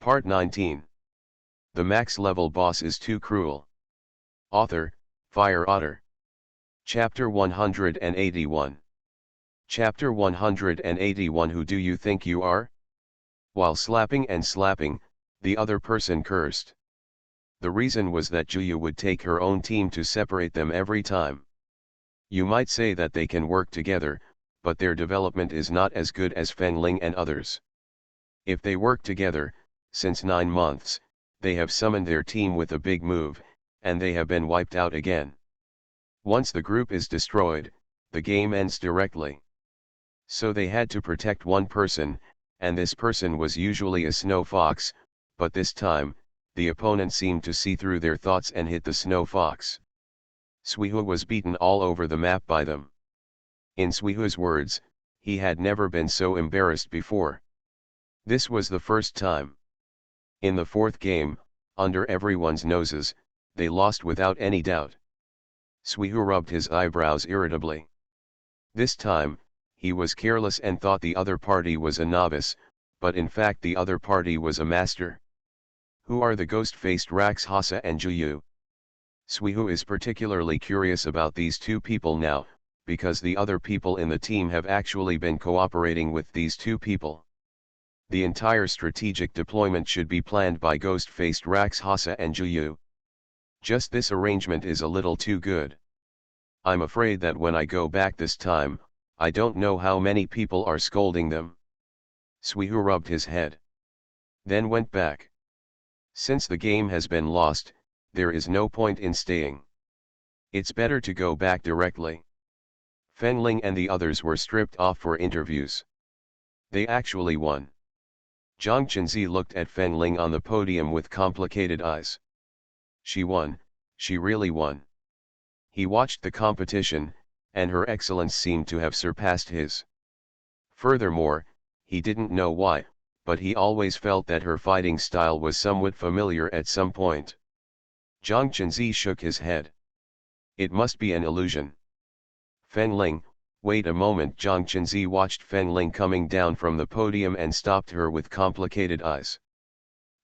Part 19. The max level boss is too cruel. Author, Fire Otter. Chapter 181. Chapter 181. Who do you think you are? While slapping and slapping, the other person cursed. The reason was that Juyu would take her own team to separate them every time. You might say that they can work together, but their development is not as good as Fengling and others. If they work together, since 9 months, they have summoned their team with a big move, and they have been wiped out again. Once the group is destroyed, the game ends directly. So they had to protect one person, and this person was usually a snow fox, but this time, the opponent seemed to see through their thoughts and hit the snow fox. Suihu was beaten all over the map by them. In Suihu's words, he had never been so embarrassed before. This was the first time. In the fourth game, under everyone's noses, they lost without any doubt. Suihu rubbed his eyebrows irritably. This time, he was careless and thought the other party was a novice, but in fact the other party was a master. Who are the ghost-faced Rakshasa and Juyu? Suihu is particularly curious about these two people now, because the other people in the team have actually been cooperating with these two people. The entire strategic deployment should be planned by ghost-faced Rakshasa and Juyu. Just this arrangement is a little too good. I'm afraid that when I go back this time, I don't know how many people are scolding them. Suihu rubbed his head. Then went back. Since the game has been lost, there is no point in staying. It's better to go back directly. Fengling and the others were stripped off for interviews. They actually won. Zhang Qinzi looked at Fengling on the podium with complicated eyes. She won, she really won. He watched the competition, and her excellence seemed to have surpassed his. Furthermore, he didn't know why, but he always felt that her fighting style was somewhat familiar at some point. Zhang Qinzi shook his head. It must be an illusion. Fengling, wait a moment. Zhang Qinzi watched Fengling coming down from the podium and stopped her with complicated eyes.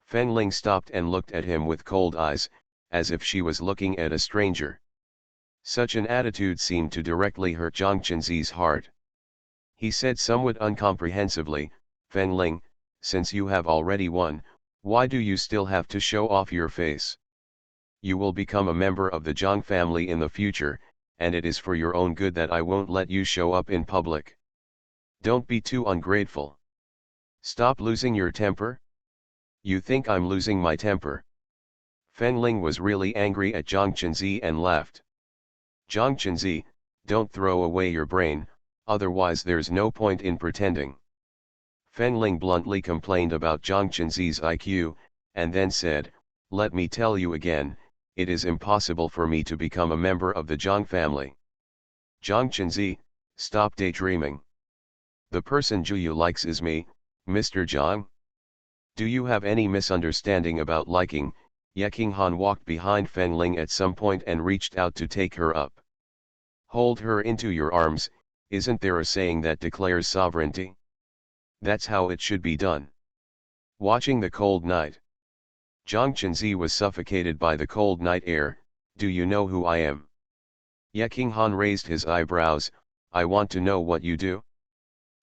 Fengling stopped and looked at him with cold eyes, as if she was looking at a stranger. Such an attitude seemed to directly hurt Zhang Qinzi's heart. He said somewhat incomprehensively, Fengling, since you have already won, why do you still have to show off your face? You will become a member of the Zhang family in the future, and it is for your own good that I won't let you show up in public. Don't be too ungrateful. Stop losing your temper? You think I'm losing my temper? Fengling was really angry at Zhang Qinzi and laughed. Zhang Qinzi, don't throw away your brain, otherwise there's no point in pretending. Fengling bluntly complained about Zhang Qinzi's IQ, and then said, let me tell you again, it is impossible for me to become a member of the Zhang family. Zhang Qinzi, stop daydreaming. The person Juyu likes is me, Mr. Zhang. Do you have any misunderstanding about liking? Ye Qinghan walked behind Fengling at some point and reached out to take her up. Hold her into your arms, isn't there a saying that declares sovereignty? That's how it should be done. Watching the cold night. Zhang Qinzi was suffocated by the cold night air. Do you know who I am? Ye Qinghan raised his eyebrows. I want to know what you do.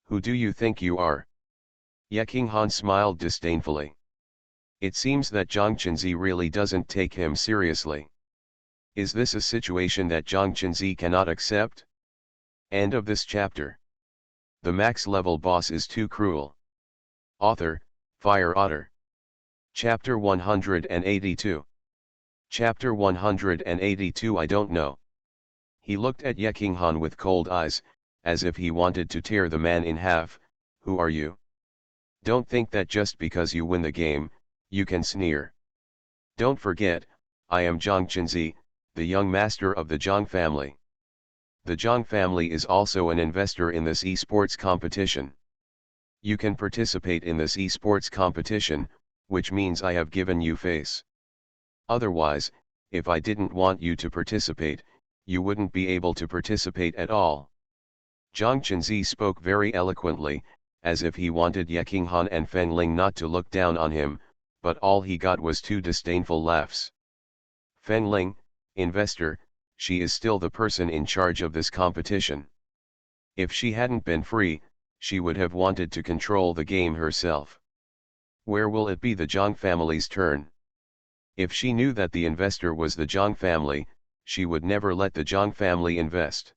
Who do you think you are? Ye Qinghan smiled disdainfully. It seems that Zhang Qinzi really doesn't take him seriously. Is this a situation that Zhang Qinzi cannot accept? End of this chapter. The max level boss is too cruel. Author, Fire Otter. Chapter 182. Chapter 182. I don't know. He looked at Ye Qinghan with cold eyes, as if he wanted to tear the man in half. Who are you? Don't think that just because you win the game, you can sneer. Don't forget, I am Zhang Qinzi, the young master of the Zhang family. The Zhang family is also an investor in this esports competition. You can participate in this esports competition, which means I have given you face. Otherwise, if I didn't want you to participate, you wouldn't be able to participate at all. Zhang Qinzi spoke very eloquently, as if he wanted Ye Qinghan and Fengling not to look down on him, but all he got was two disdainful laughs. Feng Ling, investor, she is still the person in charge of this competition. If she hadn't been free, she would have wanted to control the game herself. Where will it be the Zhang family's turn? If she knew that the investor was the Zhang family, she would never let the Zhang family invest.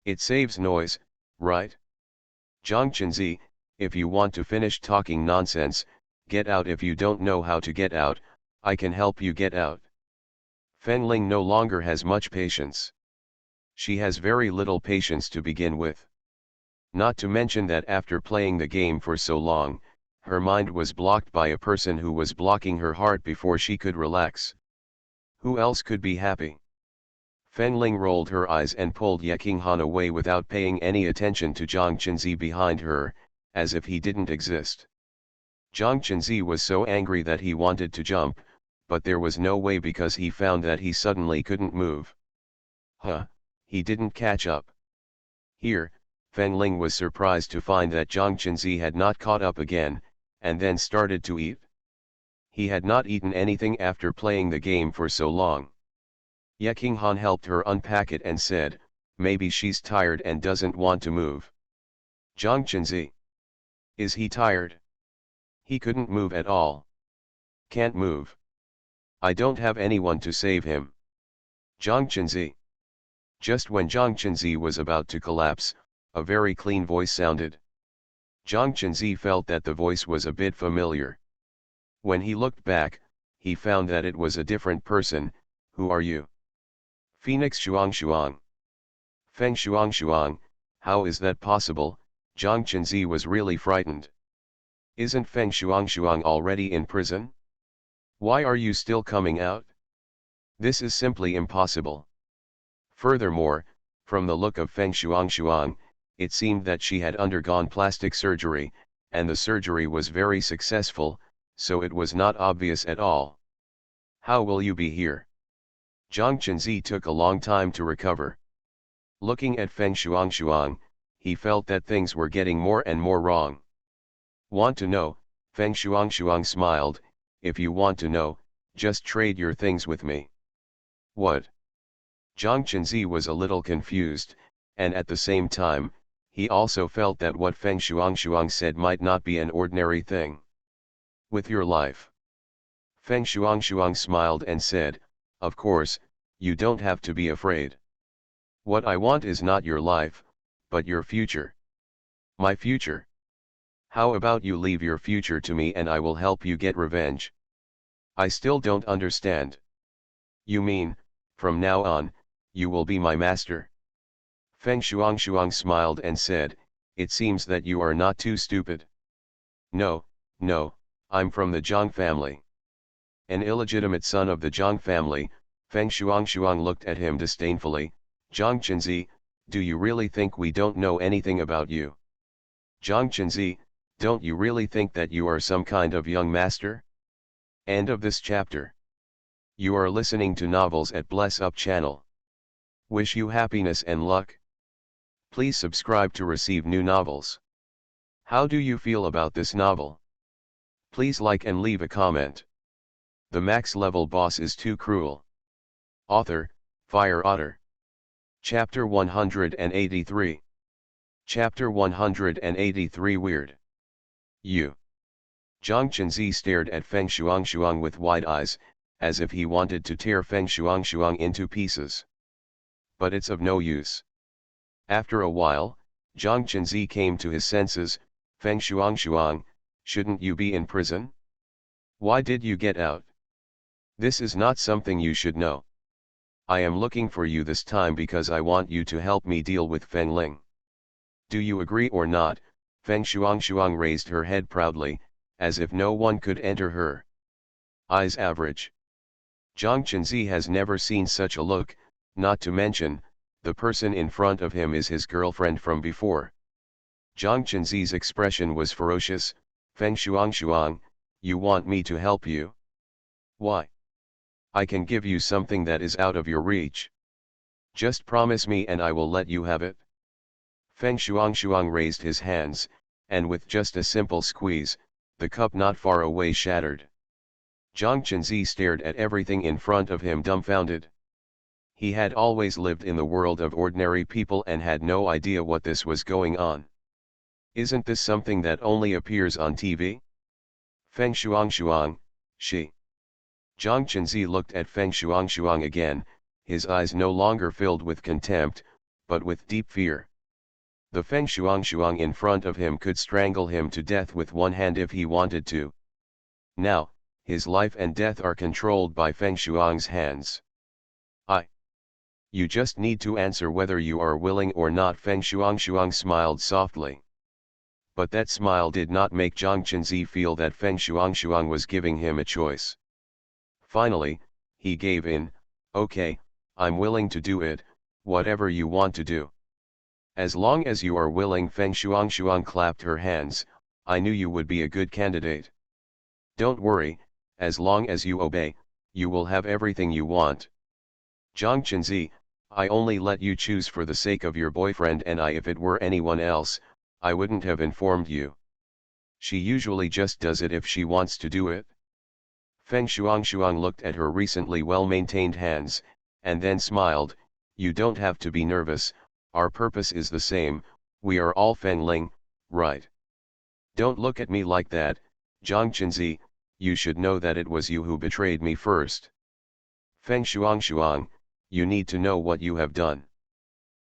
It saves noise, right? Zhang Chenzi, if you want to finish talking nonsense, get out. If you don't know how to get out, I can help you get out. Feng Ling no longer has much patience. She has very little patience to begin with. Not to mention that after playing the game for so long, her mind was blocked by a person who was blocking her heart before she could relax. Who else could be happy? Feng Ling rolled her eyes and pulled Ye Qinghan away without paying any attention to Zhang Chenzi behind her, as if he didn't exist. Zhang Chenzi was so angry that he wanted to jump, but there was no way because he found that he suddenly couldn't move. He didn't catch up. Here, Feng Ling was surprised to find that Zhang Chenzi had not caught up again, and then started to eat. He had not eaten anything after playing the game for so long. Ye Qinghan helped her unpack it and said, maybe she's tired and doesn't want to move. Zhang Chenzi. Is he tired? He couldn't move at all. Can't move. I don't have anyone to save him. Zhang Chenzi. Just when Zhang Chenzi was about to collapse, a very clean voice sounded. Zhang Chenzi felt that the voice was a bit familiar. When he looked back, he found that it was a different person. Who are you? Phoenix Shuang. Feng Shuang, how is that possible? Zhang Chenzi was really frightened. Isn't Feng Shuang already in prison? Why are you still coming out? This is simply impossible. Furthermore, from the look of Feng Shuang, it seemed that she had undergone plastic surgery, and the surgery was very successful, so it was not obvious at all. How will you be here? Zhang Chenzi took a long time to recover. Looking at Feng Shuang, he felt that things were getting more and more wrong. Want to know? Feng Shuang smiled, if you want to know, just trade your things with me. What? Zhang Chenzi was a little confused, and at the same time, he also felt that what Feng Shuang said might not be an ordinary thing. With your life. Feng Shuang smiled and said, of course, you don't have to be afraid. What I want is not your life, but your future. My future. How about you leave your future to me and I will help you get revenge? I still don't understand. You mean, from now on, you will be my master? Feng Shuang smiled and said, it seems that you are not too stupid. No, I'm from the Zhang family. An illegitimate son of the Zhang family. Feng Shuang looked at him disdainfully. Zhang Chenzi, do you really think we don't know anything about you? Zhang Chenzi, don't you really think that you are some kind of young master? End of this chapter. You are listening to Novels at Bless Up channel. Wish you happiness and luck. Please subscribe to receive new novels. How do you feel about this novel? Please like and leave a comment. The max level boss is too cruel. Author, Fire Otter. Chapter 183. Chapter 183 Weird. You. Zhang Chenzi stared at Feng Shuang with wide eyes, as if he wanted to tear Feng Shuang into pieces. But it's of no use. After a while, Zhang Chenzi came to his senses. Feng Shuang, shouldn't you be in prison? Why did you get out? This is not something you should know. I am looking for you this time because I want you to help me deal with Feng Ling. Do you agree or not? Feng Shuang raised her head proudly, as if no one could enter her eyes average. Zhang Chenzi has never seen such a look, not to mention, the person in front of him is his girlfriend from before. Zhang Chenzi's expression was ferocious. Feng Shuang, you want me to help you? Why? I can give you something that is out of your reach. Just promise me and I will let you have it. Feng Shuang raised his hands, and with just a simple squeeze, the cup not far away shattered. Zhang Qinzi stared at everything in front of him dumbfounded. He had always lived in the world of ordinary people and had no idea what this was going on. Isn't this something that only appears on TV? Feng Shuangshuang, she. Zhang Qinzi looked at Feng Shuangshuang again, his eyes no longer filled with contempt, but with deep fear. The Feng Shuangshuang in front of him could strangle him to death with one hand if he wanted to. Now, his life and death are controlled by Feng Shuang's hands. You just need to answer whether you are willing or not. Feng Shuangshuang smiled softly. But that smile did not make Zhang Qinzi feel that Feng Shuangshuang was giving him a choice. Finally, he gave in. Okay, I'm willing to do it, whatever you want to do. As long as you are willing. Feng Shuangshuang clapped her hands. I knew you would be a good candidate. Don't worry, as long as you obey, you will have everything you want. Zhang Qinzi, I only let you choose for the sake of your boyfriend, and if it were anyone else, I wouldn't have informed you. She usually just does it if she wants to do it. Feng Shuangshuang looked at her recently well-maintained hands, and then smiled. You don't have to be nervous, our purpose is the same, we are all Fengling, right? Don't look at me like that, Zhang Qinzi, you should know that it was you who betrayed me first. Feng Shuangshuang, you need to know what you have done.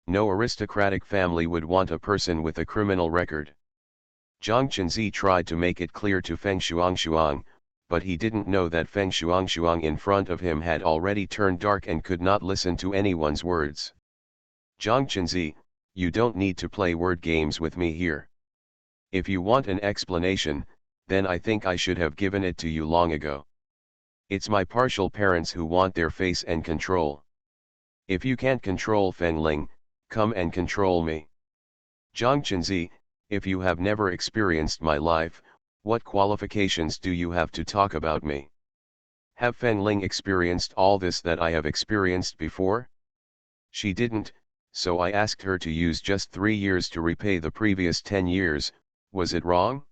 No aristocratic family would want a person with a criminal record. Zhang Qinzi tried to make it clear to Feng Shuangshuang, but he didn't know that Feng Shuangshuang in front of him had already turned dark and could not listen to anyone's words. Zhang Qinzi, you don't need to play word games with me here. If you want an explanation, then I think I should have given it to you long ago. It's my partial parents who want their face and control. If you can't control Fengling, come and control me. Zhang Qinzi, if you have never experienced my life, what qualifications do you have to talk about me? Have Fengling experienced all this that I have experienced before? She didn't, so I asked her to use just 3 years to repay the previous 10 years, was it wrong?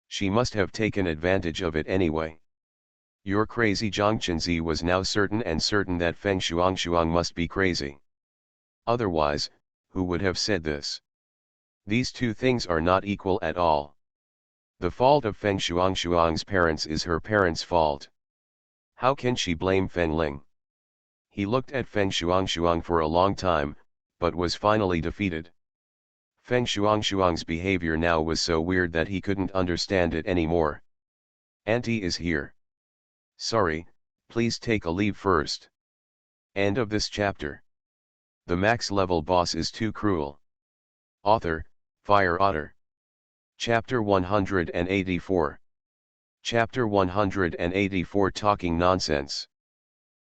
She must have taken advantage of it anyway. You're crazy. Zhang Qinzi was now certain that Feng Shuangshuang must be crazy. Otherwise, who would have said this? These two things are not equal at all. The fault of Feng Shuangshuang's parents is her parents' fault. How can she blame Fengling? He looked at Feng Shuangshuang for a long time, but was finally defeated. Feng Shuangshuang's behavior now was so weird that he couldn't understand it anymore. Auntie is here. Sorry, please take a leave first. End of this chapter. The max level boss is too cruel. Author, Fire Otter. Chapter 184. Chapter 184 Talking Nonsense.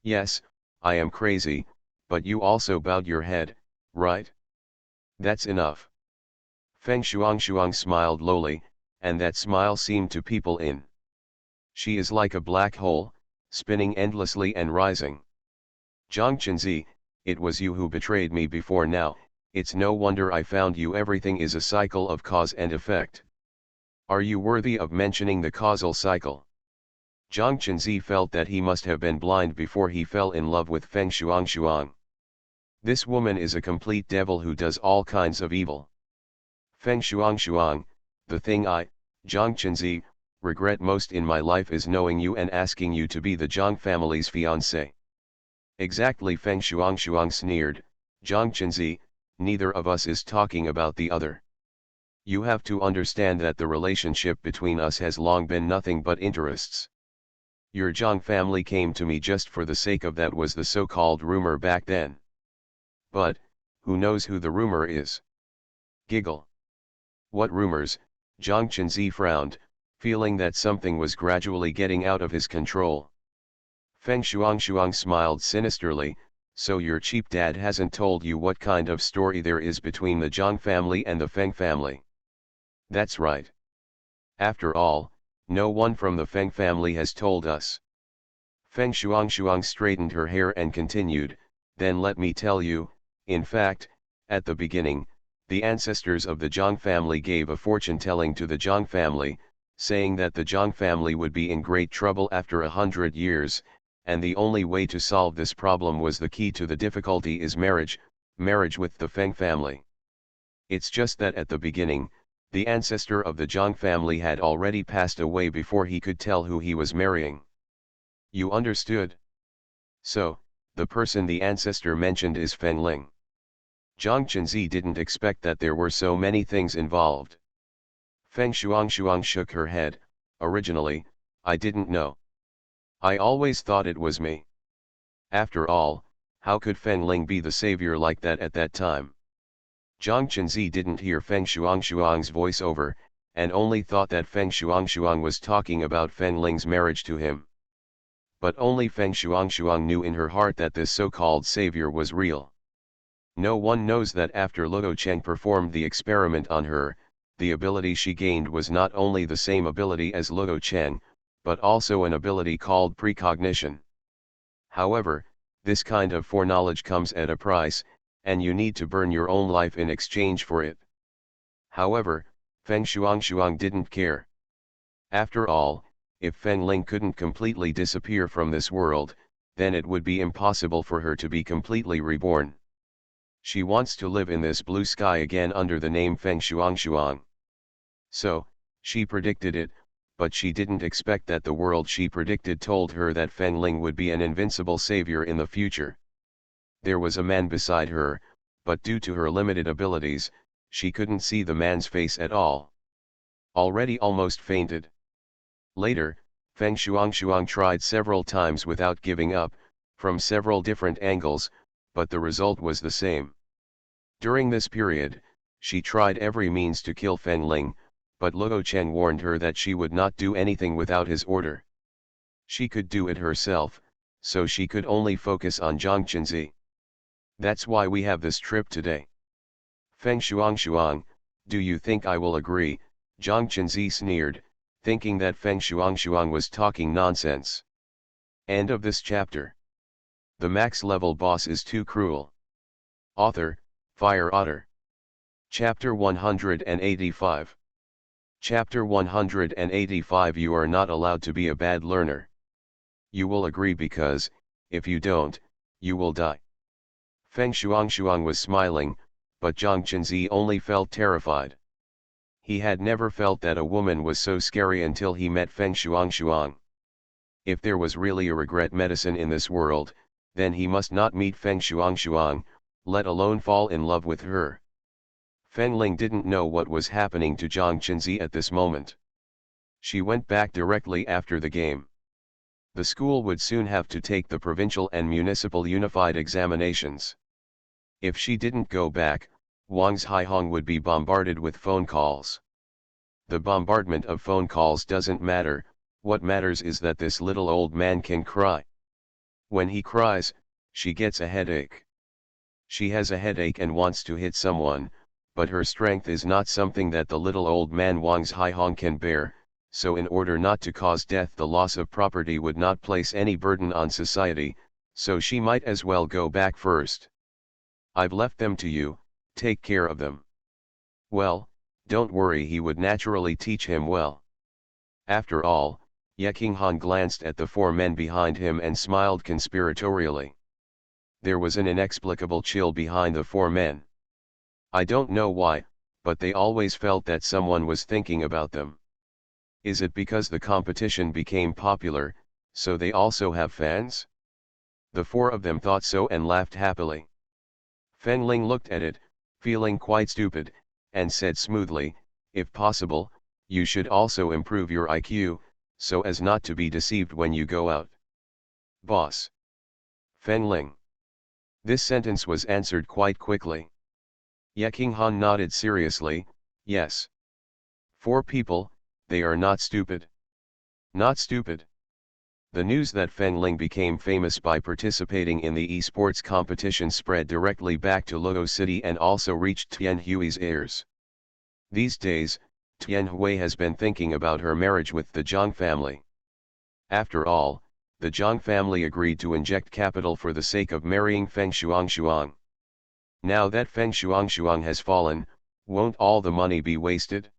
Yes, I am crazy, but you also bowed your head, right? That's enough. Feng Shuangshuang smiled lowly, and that smile seemed to people in. She is like a black hole, spinning endlessly and rising. Zhang Qinzi, it was you who betrayed me before now, it's no wonder I found you. Everything is a cycle of cause and effect. Are you worthy of mentioning the causal cycle? Zhang Qinzi felt that he must have been blind before he fell in love with Feng Shuangshuang. This woman is a complete devil who does all kinds of evil. Feng Shuangshuang, the thing I, Zhang Qinzi, regret most in my life is knowing you and asking you to be the Zhang family's fiancé. Exactly, Feng Shuangshuang sneered. Zhang Qinzi, neither of us is talking about the other. You have to understand that the relationship between us has long been nothing but interests. Your Zhang family came to me just for the sake of that was the so-called rumor back then. But, who knows who the rumor is? Giggle. What rumors? Zhang Qinzi frowned, feeling that something was gradually getting out of his control. Feng Shuangshuang smiled sinisterly. So your cheap dad hasn't told you what kind of story there is between the Zhang family and the Feng family? That's right. After all, no one from the Feng family has told us. Feng Shuangshuang straightened her hair and continued, then let me tell you, in fact, at the beginning, the ancestors of the Zhang family gave a fortune-telling to the Zhang family, saying that the Zhang family would be in great trouble after 100 years, and the only way to solve this problem was the key to the difficulty is marriage with the Feng family. It's just that at the beginning, the ancestor of the Zhang family had already passed away before he could tell who he was marrying. You understood? So, the person the ancestor mentioned is Fen Ling. Zhang Chenzi didn't expect that there were so many things involved. Feng Shuang shook her head. Originally, I didn't know. I always thought it was me. After all, how could Fen Ling be the savior like that at that time? Zhang Chenzi didn't hear Feng Shuang's voiceover, and only thought that Feng Shuang was talking about Fen Ling's marriage to him. But only Feng Shuang knew in her heart that this so-called savior was real. No one knows that after Luo Cheng performed the experiment on her, the ability she gained was not only the same ability as Luo Cheng, but also an ability called precognition. However, this kind of foreknowledge comes at a price, and you need to burn your own life in exchange for it. However, Feng Shuang didn't care. After all, if Fen Ling couldn't completely disappear from this world, then it would be impossible for her to be completely reborn. She wants to live in this blue sky again under the name Feng Shuang. So, she predicted it, but she didn't expect that the world she predicted told her that Fen Ling would be an invincible savior in the future. There was a man beside her, but due to her limited abilities, she couldn't see the man's face at all. Already almost fainted. Later, Feng Shuang tried several times without giving up, from several different angles, but the result was the same. During this period, she tried every means to kill Fen Ling, but Luo Chen warned her that she would not do anything without his order. She could do it herself, so she could only focus on Zhang Chenzi. That's why we have this trip today. Feng Shuang, do you think I will agree? Zhang Chenzi sneered, thinking that Feng Shuang was talking nonsense. End of this chapter. The max level boss is too cruel. Author, Fire Otter. Chapter 185. Chapter 185. You are not allowed to be a bad learner. You will agree because, if you don't, you will die. Feng Shuang was smiling, but Zhang Chenzi only felt terrified. He had never felt that a woman was so scary until he met Feng Shuang. If there was really a regret medicine in this world, then he must not meet Feng Shuang, let alone fall in love with her. Fen Ling didn't know what was happening to Zhang Chenzi at this moment. She went back directly after the game. The school would soon have to take the provincial and municipal unified examinations. If she didn't go back, Wang's Haihong would be bombarded with phone calls. The bombardment of phone calls doesn't matter, what matters is that this little old man can cry. When he cries, she gets a headache. She has a headache and wants to hit someone, but her strength is not something that the little old man Wang's Haihong can bear, so in order not to cause death, the loss of property would not place any burden on society, so she might as well go back first. I've left them to you, take care of them. Well, don't worry, he would naturally teach him well. After all, Ye Qinghan glanced at the four men behind him and smiled conspiratorially. There was an inexplicable chill behind the four men. I don't know why, but they always felt that someone was thinking about them. Is it because the competition became popular, so they also have fans? The four of them thought so and laughed happily. Fen Ling looked at it, feeling quite stupid, and said smoothly, if possible, you should also improve your IQ, so as not to be deceived when you go out. Boss. Fen Ling. This sentence was answered quite quickly. Ye Qinghan nodded seriously, yes. Four people, they are not stupid. Not stupid. The news that Fen Ling became famous by participating in the esports competition spread directly back to Luo City and also reached Tian Hui's ears. These days, Tian Hui has been thinking about her marriage with the Zhang family. After all, the Zhang family agreed to inject capital for the sake of marrying Feng Shuang. Now that Feng Shuang has fallen, won't all the money be wasted?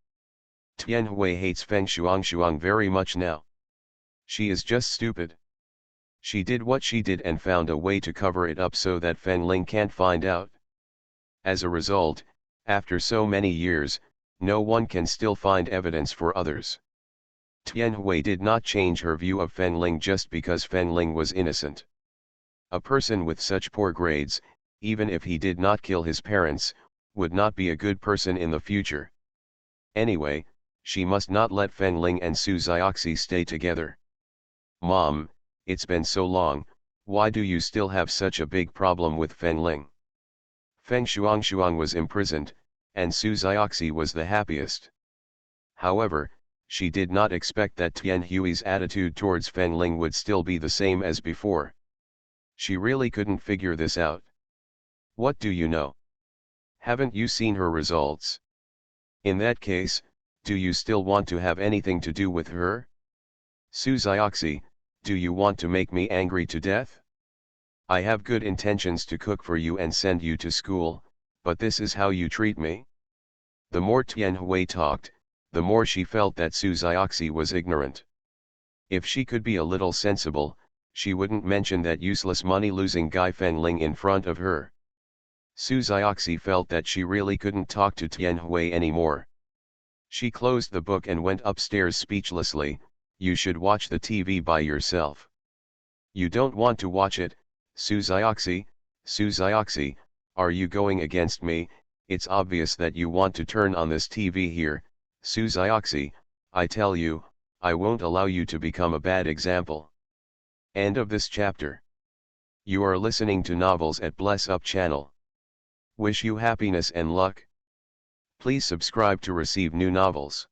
Tianhui hates Feng Shuang very much now. She is just stupid. She did what she did and found a way to cover it up so that Feng Ling can't find out. As a result, after so many years, no one can still find evidence for others. Tianhui did not change her view of Feng Ling just because Feng Ling was innocent. A person with such poor grades, even if he did not kill his parents, would not be a good person in the future. Anyway, she must not let Feng Ling and Su Zioxi stay together. Mom, it's been so long, why do you still have such a big problem with Feng Ling? Feng Shuang was imprisoned, and Su Zioxi was the happiest. However, she did not expect that Tian Hui's attitude towards Feng Ling would still be the same as before. She really couldn't figure this out. What do you know? Haven't you seen her results? In that case, do you still want to have anything to do with her? Su Zioxi, do you want to make me angry to death? I have good intentions to cook for you and send you to school, but this is how you treat me? The more Tianhui talked, the more she felt that Su Zioxi was ignorant. If she could be a little sensible, she wouldn't mention that useless money-losing guy Feng Ling in front of her. Su Zioxi felt that she really couldn't talk to Tianhui anymore. She closed the book and went upstairs speechlessly. You should watch the TV by yourself. You don't want to watch it, Su Zioxi, are you going against me? It's obvious that you want to turn on this TV here, Su Zioxi, I tell you, I won't allow you to become a bad example. End of this chapter. You are listening to Novels at Bless Up channel. Wish you happiness and luck. Please subscribe to receive new novels.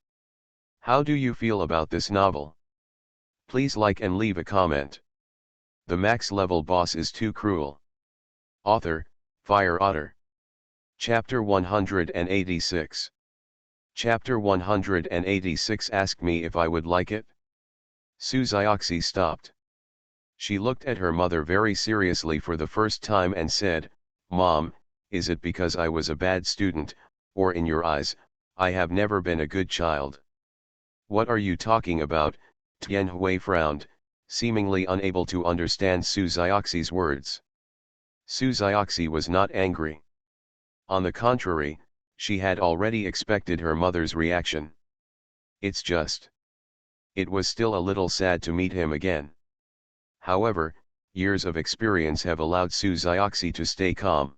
How do you feel about this novel? Please like and leave a comment. The max level boss is too cruel. Author, Fire Otter. Chapter 186. Chapter 186 Ask me if I would like it? Su Zioxi stopped. She looked at her mother very seriously for the first time and said, Mom, is it because I was a bad student, or in your eyes, I have never been a good child? What are you talking about? Tianhui frowned, seemingly unable to understand Su Zioxi's words. Su Zioxi was not angry. On the contrary, she had already expected her mother's reaction. It's just. It was still a little sad to meet him again. However, years of experience have allowed Su Zioxi to stay calm.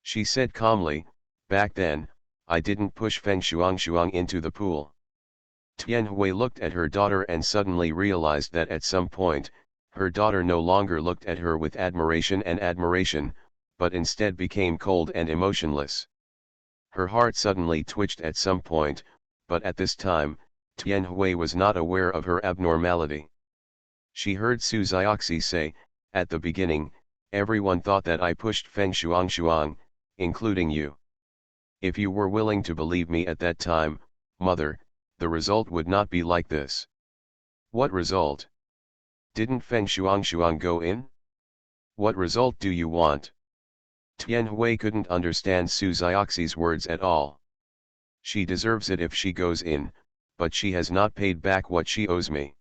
She said calmly, back then, I didn't push Feng Shuang into the pool. Tianhui looked at her daughter and suddenly realized that at some point, her daughter no longer looked at her with admiration, but instead became cold and emotionless. Her heart suddenly twitched at some point, but at this time, Tianhui was not aware of her abnormality. She heard Su Zioxi say, at the beginning, everyone thought that I pushed Feng Shuang, including you. If you were willing to believe me at that time, mother, the result would not be like this. What result? Didn't Feng Shuang go in? What result do you want? Tianhui couldn't understand Su Zioxi's words at all. She deserves it if she goes in, but she has not paid back what she owes me.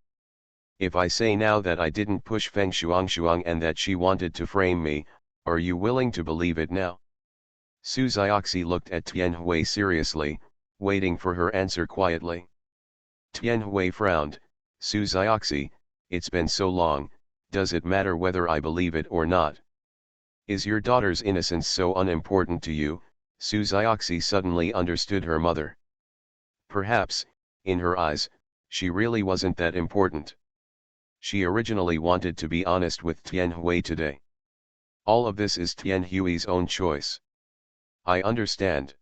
If I say now that I didn't push Feng Shuang and that she wanted to frame me, are you willing to believe it now? Su Zioxi looked at Tianhui seriously, waiting for her answer quietly. Tianhui frowned. Su Zioxi, it's been so long, does it matter whether I believe it or not? Is your daughter's innocence so unimportant to you? Su Zioxi suddenly understood her mother. Perhaps, in her eyes, she really wasn't that important. She originally wanted to be honest with Tianhui today. All of this is Tianhui's own choice. I understand.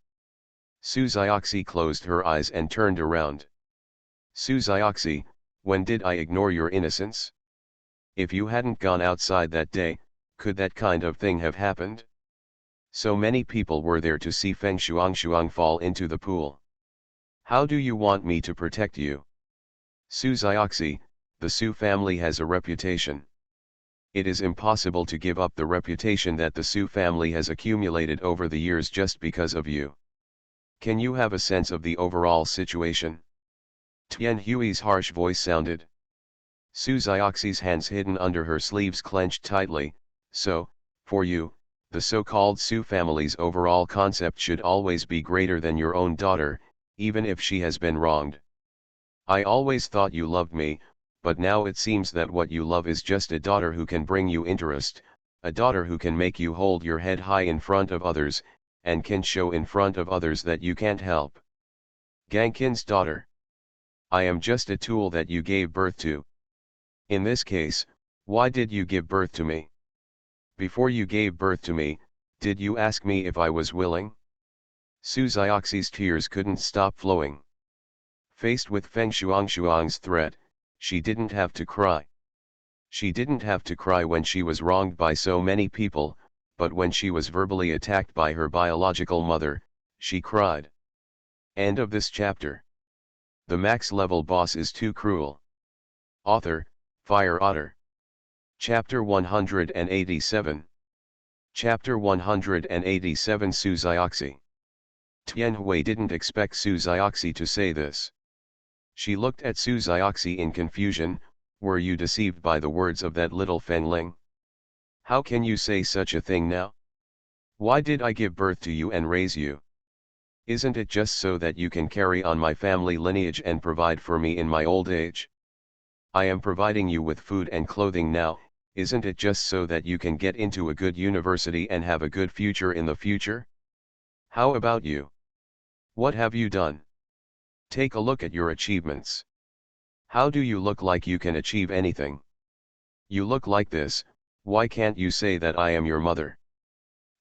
Su Zioxi closed her eyes and turned around. Su Zioxi, when did I ignore your innocence? If you hadn't gone outside that day, could that kind of thing have happened? So many people were there to see Feng Shuang fall into the pool. How do you want me to protect you? Su Zioxi, the Su family has a reputation. It is impossible to give up the reputation that the Su family has accumulated over the years just because of you. Can you have a sense of the overall situation? Tian Hui's harsh voice sounded. Su Zioxi's hands hidden under her sleeves clenched tightly. So, for you, the so-called Su family's overall concept should always be greater than your own daughter, even if she has been wronged. I always thought you loved me, but now it seems that what you love is just a daughter who can bring you interest, a daughter who can make you hold your head high in front of others, and can show in front of others that you can't help. Gangkin's daughter. I am just a tool that you gave birth to. In this case, why did you give birth to me? Before you gave birth to me, did you ask me if I was willing? Su Zioxi's tears couldn't stop flowing. Faced with Feng Shuang's threat, she didn't have to cry. She didn't have to cry when she was wronged by so many people, but when she was verbally attacked by her biological mother, she cried. End of this chapter. The max level boss is too cruel. Author, Fire Otter. Chapter 187. Chapter 187 Su Zioxi. Tian Hui didn't expect Su Zioxi to say this. She looked at Su Zioxi in confusion. Were you deceived by the words of that little Fengling? How can you say such a thing now? Why did I give birth to you and raise you? Isn't it just so that you can carry on my family lineage and provide for me in my old age? I am providing you with food and clothing now, isn't it just so that you can get into a good university and have a good future in the future? How about you? What have you done? Take a look at your achievements. How do you look like you can achieve anything? You look like this, why can't you say that I am your mother?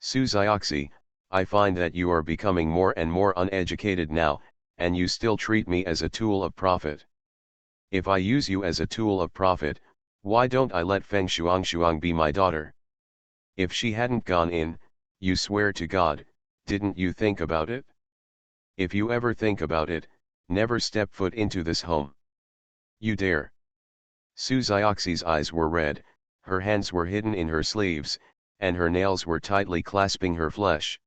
Su Zioxi, I find that you are becoming more and more uneducated now, and you still treat me as a tool of profit. If I use you as a tool of profit, why don't I let Feng Shuang be my daughter? If she hadn't gone in, you swear to God, didn't you think about it? If you ever think about it, never step foot into this home. You dare. Su Zioxi's eyes were red, her hands were hidden in her sleeves, and her nails were tightly clasping her flesh.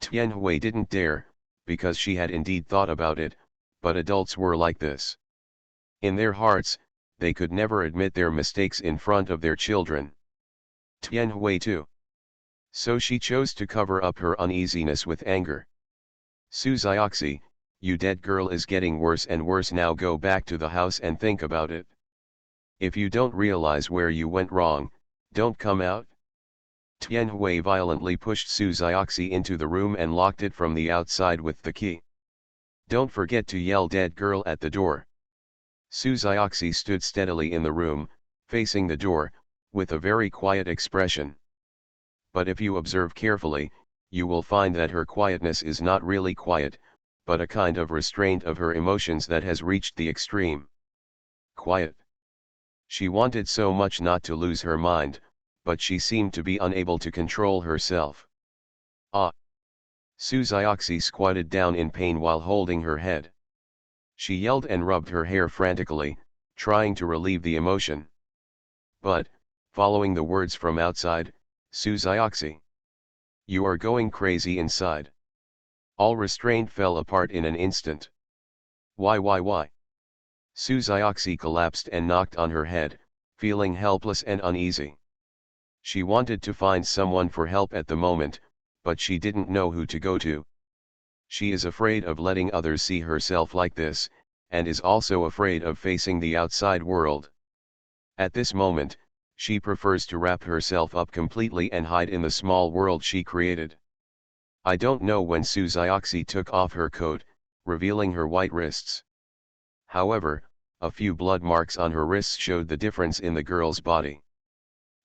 Tian Hui didn't dare, because she had indeed thought about it, but adults were like this. In their hearts, they could never admit their mistakes in front of their children. Tian Hui too. So she chose to cover up her uneasiness with anger. Su Zioxi, you dead girl is getting worse and worse now, go back to the house and think about it. If you don't realize where you went wrong, don't come out. Tian Hui violently pushed Su Zioxi into the room and locked it from the outside with the key. Don't forget to yell dead girl at the door. Su Zioxi stood steadily in the room, facing the door, with a very quiet expression. But if you observe carefully, you will find that her quietness is not really quiet, but a kind of restraint of her emotions that has reached the extreme. Quiet. She wanted so much not to lose her mind, but she seemed to be unable to control herself. Ah! Su Zioxi squatted down in pain while holding her head. She yelled and rubbed her hair frantically, trying to relieve the emotion. But, following the words from outside, Su Zioxi, you are going crazy inside. All restraint fell apart in an instant. Why? Su Zioxi collapsed and knocked on her head, feeling helpless and uneasy. She wanted to find someone for help at the moment, but she didn't know who to go to. She is afraid of letting others see herself like this, and is also afraid of facing the outside world. At this moment, she prefers to wrap herself up completely and hide in the small world she created. I don't know when Su Zioxi took off her coat, revealing her white wrists. However, a few blood marks on her wrists showed the difference in the girl's body.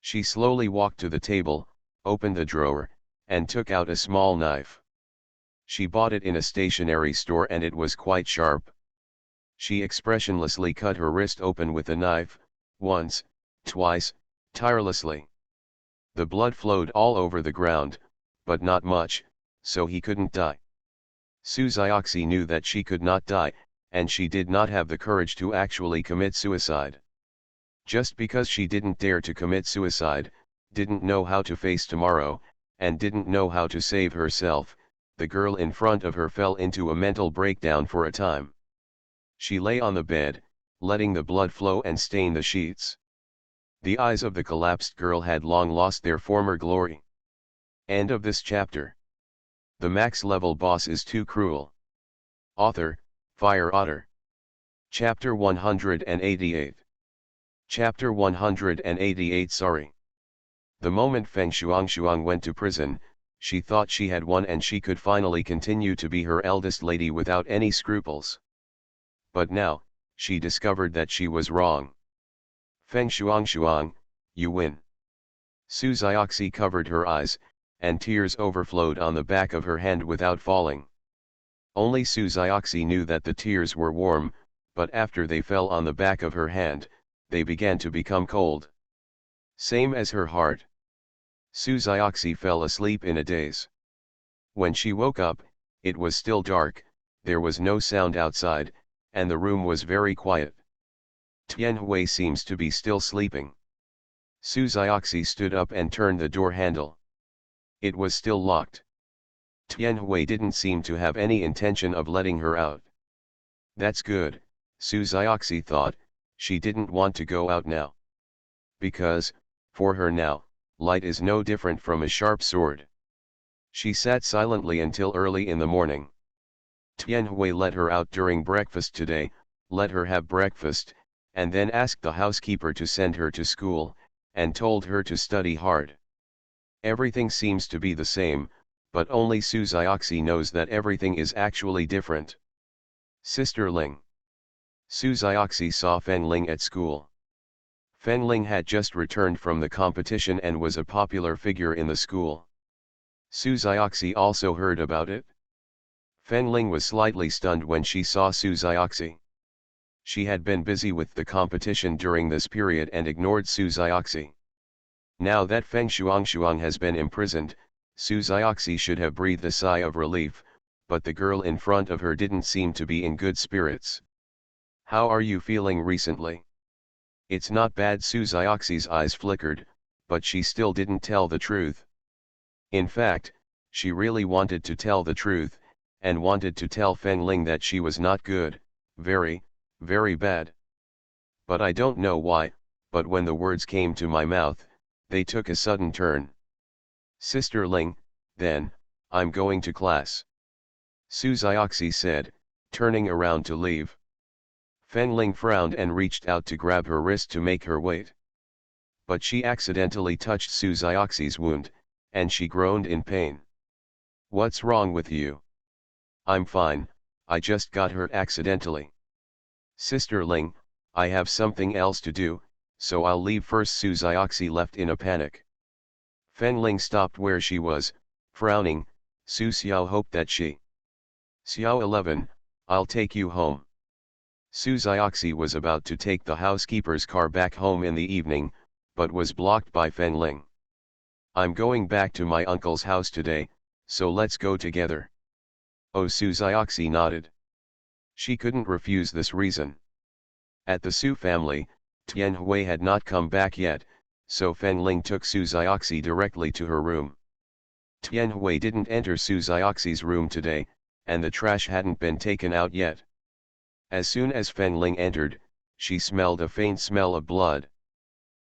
She slowly walked to the table, opened the drawer, and took out a small knife. She bought it in a stationery store and it was quite sharp. She expressionlessly cut her wrist open with the knife, once, twice, tirelessly. The blood flowed all over the ground, but not much, so he couldn't die. Su Zioxi knew that she could not die, and she did not have the courage to actually commit suicide. Just because she didn't dare to commit suicide, didn't know how to face tomorrow, and didn't know how to save herself, the girl in front of her fell into a mental breakdown for a time. She lay on the bed, letting the blood flow and stain the sheets. The eyes of the collapsed girl had long lost their former glory. End of this chapter. The max level boss is too cruel. Author, Fire Otter. Chapter 188. Chapter 188. Sorry. The moment Feng Shuang went to prison, she thought she had won and she could finally continue to be her eldest lady without any scruples. But now, she discovered that she was wrong. Feng Shuang, you win. Su Zioxi covered her eyes, and tears overflowed on the back of her hand without falling. Only Su Zioxi knew that the tears were warm, but after they fell on the back of her hand, they began to become cold. Same as her heart. Su Zioxi fell asleep in a daze. When she woke up, it was still dark, there was no sound outside, and the room was very quiet. Tian Hui seems to be still sleeping. Su Zioxi stood up and turned the door handle. It was still locked. Tian Hui didn't seem to have any intention of letting her out. That's good, Su Zioxi thought, she didn't want to go out now. Because, for her now, light is no different from a sharp sword. She sat silently until early in the morning. Tian Hui let her out during breakfast today, let her have breakfast, and then asked the housekeeper to send her to school, and told her to study hard. Everything seems to be the same, but only Su Zioxi knows that everything is actually different. Sister Ling. Su Zioxi saw Feng Ling at school. Feng Ling had just returned from the competition and was a popular figure in the school. Su Zioxi also heard about it. Feng Ling was slightly stunned when she saw Su Zioxi. She had been busy with the competition during this period and ignored Su Zioxi. Now that Feng Shuang has been imprisoned, Su Zioxi should have breathed a sigh of relief, but the girl in front of her didn't seem to be in good spirits. How are you feeling recently? It's not bad. Su Zioxi's eyes flickered, but she still didn't tell the truth. In fact, she really wanted to tell the truth, and wanted to tell Feng Ling that she was not good, very, very bad. But I don't know why, but when the words came to my mouth, they took a sudden turn. Sister Ling, then, I'm going to class. Su Zioxi said, turning around to leave. Feng Ling frowned and reached out to grab her wrist to make her wait. But she accidentally touched Su Zioxi's wound, and she groaned in pain. What's wrong with you? I'm fine, I just got hurt accidentally. Sister Ling, I have something else to do, so I'll leave first. Su Zioxi left in a panic. Feng Ling stopped where she was, frowning. Su Xiao hoped that she. Xiao 11, I'll take you home. Su Zioxi was about to take the housekeeper's car back home in the evening, but was blocked by Feng Ling. I'm going back to my uncle's house today, so let's go together. Oh, Su Zioxi nodded. She couldn't refuse this reason. At the Su family, Tian Hui had not come back yet, so Feng Ling took Su Zioxi directly to her room. Tian Hui didn't enter Su Zioxi's room today, and the trash hadn't been taken out yet. As soon as Feng Ling entered, she smelled a faint smell of blood.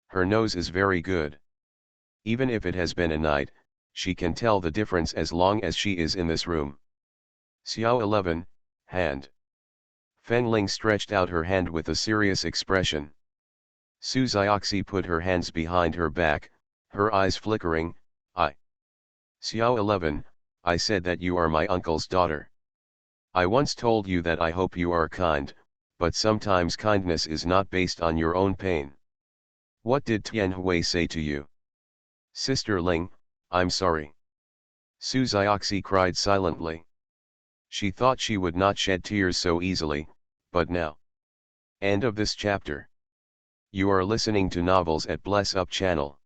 Her nose is very good. Even if it has been a night, she can tell the difference as long as she is in this room. Xiao 11, hand. Feng Ling stretched out her hand with a serious expression. Su Zioxi put her hands behind her back, her eyes flickering. Xiao 11, I said that you are my uncle's daughter. I once told you that I hope you are kind, but sometimes kindness is not based on your own pain. What did Tian Hui say to you? Sister Ling, I'm sorry. Su Zioxi cried silently. She thought she would not shed tears so easily, but now. End of this chapter. You are listening to Novels at Bless Up channel.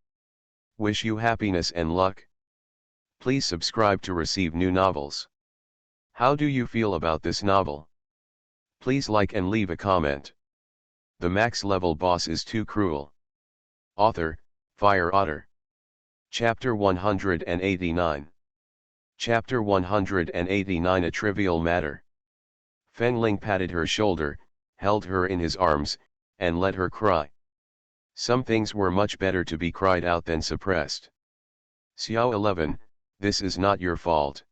Wish you happiness and luck. Please subscribe to receive new novels. How do you feel about this novel? Please like and leave a comment. The max level boss is too cruel. Author, Fire Otter. Chapter 189. Chapter 189. A trivial matter. Feng Ling patted her shoulder, held her in his arms, and let her cry. Some things were much better to be cried out than suppressed. Xiao 11, this is not your fault.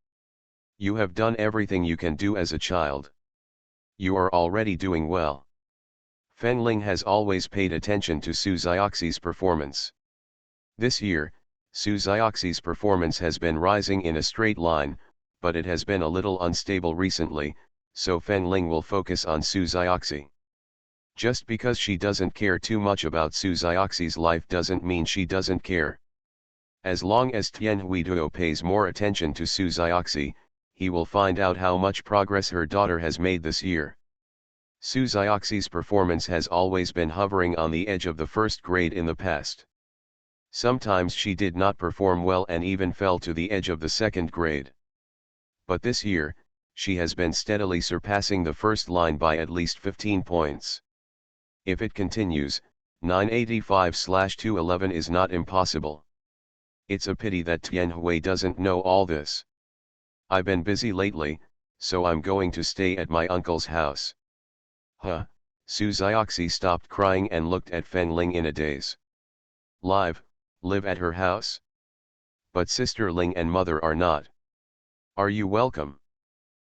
You have done everything you can do as a child. You are already doing well. Fenling has always paid attention to Su Zioxi's performance. This year, Su Zioxi's performance has been rising in a straight line, but it has been a little unstable recently, so Fenling will focus on Su Zioxi. Just because she doesn't care too much about Su Zioxi's life doesn't mean she doesn't care. As long as Tian Huiduo pays more attention to Su Zioxi, he will find out how much progress her daughter has made this year. Su Zioxi's performance has always been hovering on the edge of the first grade in the past. Sometimes she did not perform well and even fell to the edge of the second grade. But this year, she has been steadily surpassing the first line by at least 15 points. If it continues, 985/211 is not impossible. It's a pity that Tian Hui doesn't know all this. I've been busy lately, so I'm going to stay at my uncle's house. Huh, Su Zioxi stopped crying and looked at Fenling in a daze. Live at her house? But Sister Ling and Mother are not. Are you welcome?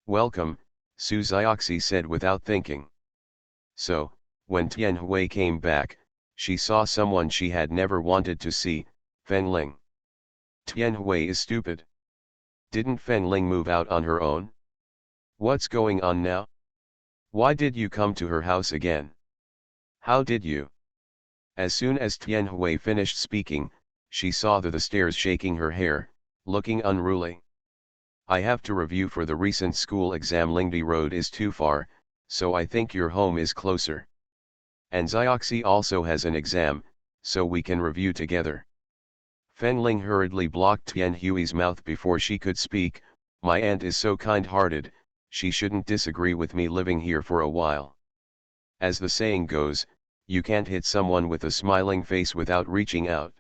Welcome, Su Zioxi said without thinking. So, when Tian Hui came back, she saw someone she had never wanted to see, Fenling. Tian Hui is stupid. Didn't Fenling move out on her own? What's going on now? Why did you come to her house again? How did you? As soon as Tian Hui finished speaking, she saw the stairs shaking her hair, looking unruly. I have to review for the recent school exam. Lingdi Road is too far, so I think your home is closer. And Zioxi also has an exam, so we can review together. Fenling hurriedly blocked Tian Hui's mouth before she could speak. My aunt is so kind-hearted, she shouldn't disagree with me living here for a while. As the saying goes, you can't hit someone with a smiling face without reaching out.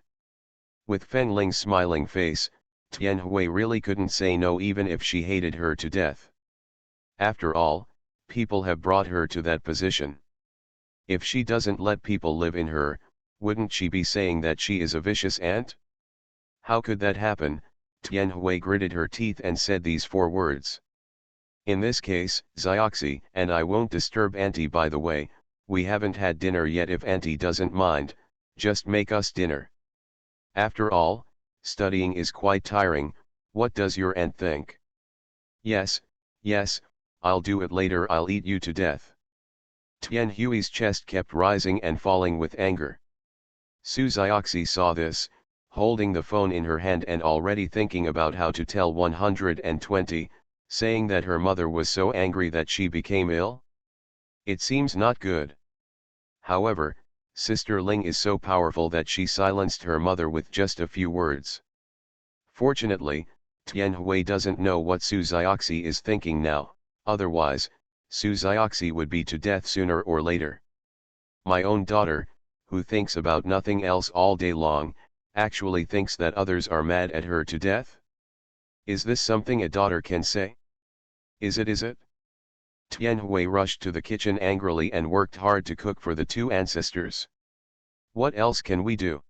With Fenling's smiling face, Tian Hui really couldn't say no even if she hated her to death. After all, people have brought her to that position. If she doesn't let people live in her, wouldn't she be saying that she is a vicious aunt? How could that happen? Tian Hui gritted her teeth and said these 4 words. In this case, Zioxi and I won't disturb Auntie. By the way, we haven't had dinner yet. If Auntie doesn't mind, just make us dinner. After all, studying is quite tiring. What does your aunt think? Yes, I'll do it later. I'll eat you to death. Tian Hui's chest kept rising and falling with anger. Su Zioxi saw this, holding the phone in her hand and already thinking about how to tell 120, saying that her mother was so angry that she became ill. It seems not good. However, Sister Ling is so powerful that she silenced her mother with just a few words. Fortunately, Tian Hui doesn't know what Su Zioxi is thinking now, otherwise, Su Zioxi would be to death sooner or later. My own daughter, who thinks about nothing else all day long, actually thinks that others are mad at her to death? Is this something a daughter can say? Is it? Tian Hui rushed to the kitchen angrily and worked hard to cook for the 2 ancestors. What else can we do?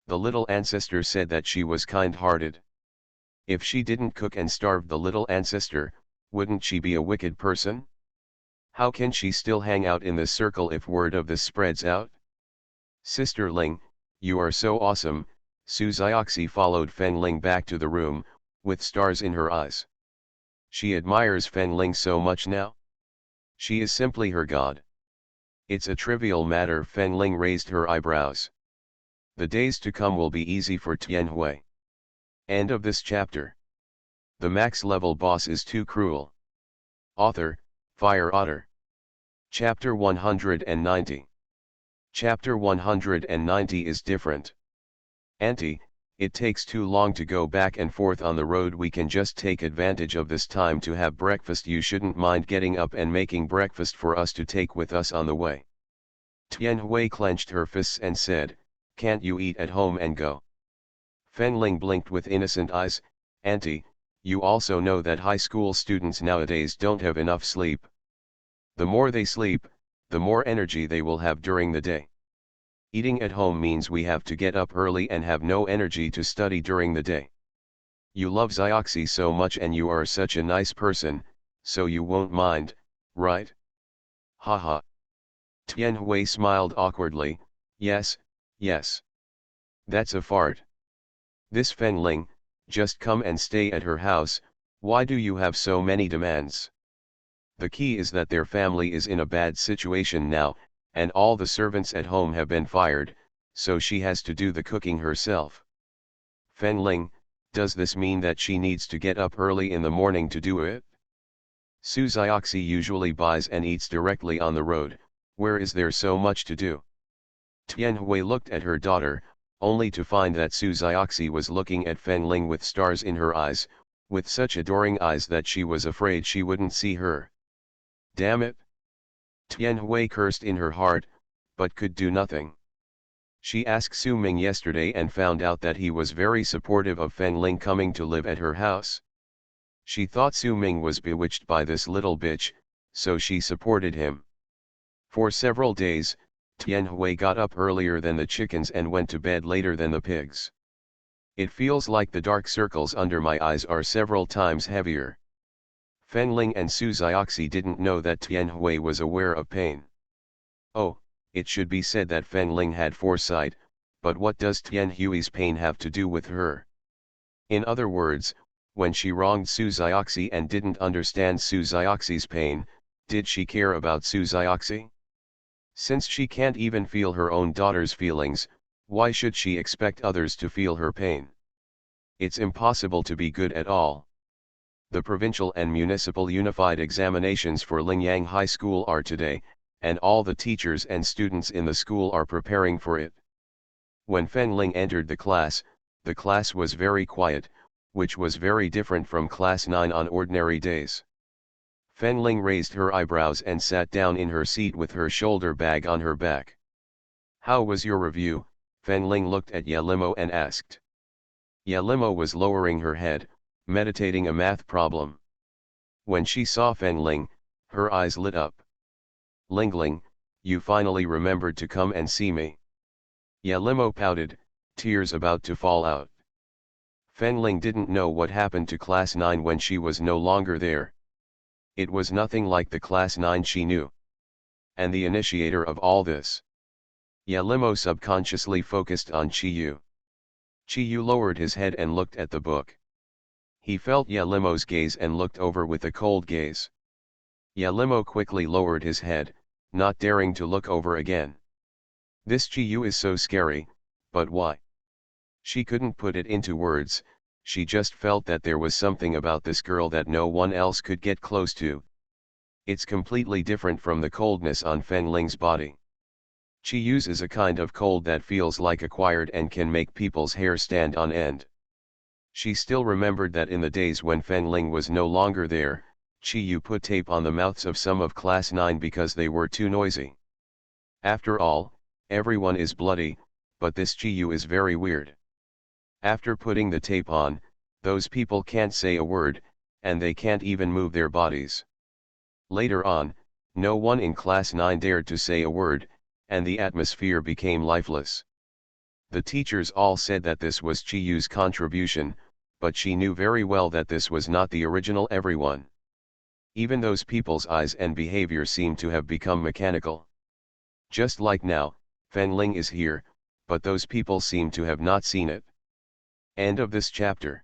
The little ancestor said that she was kind-hearted. If she didn't cook and starved the little ancestor, wouldn't she be a wicked person? How can she still hang out in this circle if word of this spreads out? Sister Ling, you are so awesome. Su Zioxi followed Fenling back to the room, with stars in her eyes. She admires Fenling so much now. She is simply her god. It's a trivial matter. Fenling raised her eyebrows. The days to come will be easy for Tian Hui. End of this chapter. The max level boss is too cruel. Author, Fire Otter. Chapter 190. Chapter 190 is different. Auntie, it takes too long to go back and forth on the road. We can just take advantage of this time to have breakfast. You shouldn't mind getting up and making breakfast for us to take with us on the way. Tian Hui clenched her fists and said, can't you eat at home and go? Fenling blinked with innocent eyes. Auntie, you also know that high school students nowadays don't have enough sleep. The more they sleep, the more energy they will have during the day. Eating at home means we have to get up early and have no energy to study during the day. You love Xioxi so much and you are such a nice person, so you won't mind, right? Haha. Tianhui smiled awkwardly, yes, yes. That's a fart. This Fenling, just come and stay at her house, why do you have so many demands? The key is that their family is in a bad situation now, and all the servants at home have been fired, so she has to do the cooking herself. Fenling, does this mean that she needs to get up early in the morning to do it? Su Zioxi usually buys and eats directly on the road, where is there so much to do? Tianhui looked at her daughter, only to find that Su Zioxi was looking at Fenling with stars in her eyes, with such adoring eyes that she was afraid she wouldn't see her. Damn it! Tianhui cursed in her heart, but could do nothing. She asked Su Ming yesterday and found out that he was very supportive of Fenling coming to live at her house. She thought Su Ming was bewitched by this little bitch, so she supported him. For several days, Tianhui got up earlier than the chickens and went to bed later than the pigs. It feels like the dark circles under my eyes are several times heavier. Fenling and Su Zioxi didn't know that Tianhui was aware of pain. Oh, it should be said that Fenling had foresight, but what does Tianhui's pain have to do with her? In other words, when she wronged Su Zioxi and didn't understand Su Zioxi's pain, did she care about Su Zioxi? Since she can't even feel her own daughter's feelings, why should she expect others to feel her pain? It's impossible to be good at all. The provincial and municipal unified examinations for Lingyang High School are today, and all the teachers and students in the school are preparing for it. When Fenling entered the class was very quiet, which was very different from class 9 on ordinary days. Fenling raised her eyebrows and sat down in her seat with her shoulder bag on her back. How was your review? Fenling looked at Yelimo and asked. Yelimo was lowering her head, meditating a math problem. When she saw Fenling, her eyes lit up. Lingling, you finally remembered to come and see me. Yelimo pouted, tears about to fall out. Fenling didn't know what happened to class 9 when she was no longer there. It was nothing like the class 9 she knew. And the initiator of all this. Yelimo subconsciously focused on Chiyu. Chiyu lowered his head and looked at the book. He felt Yelimo's gaze and looked over with a cold gaze. Yelimo quickly lowered his head, not daring to look over again. This Chiyu is so scary, but why? She couldn't put it into words. She just felt that there was something about this girl that no one else could get close to. It's completely different from the coldness on Fenling's body. Chiyu's is a kind of cold that feels like acquired and can make people's hair stand on end. She still remembered that in the days when Fenling was no longer there, Chiyu put tape on the mouths of some of class 9 because they were too noisy. After all, everyone is bloody, but this Chiyu is very weird. After putting the tape on, those people can't say a word, and they can't even move their bodies. Later on, no one in class 9 dared to say a word, and the atmosphere became lifeless. The teachers all said that this was Chiyu's contribution, but she knew very well that this was not the original everyone. Even those people's eyes and behavior seemed to have become mechanical. Just like now, Fenling is here, but those people seem to have not seen it. End of this chapter.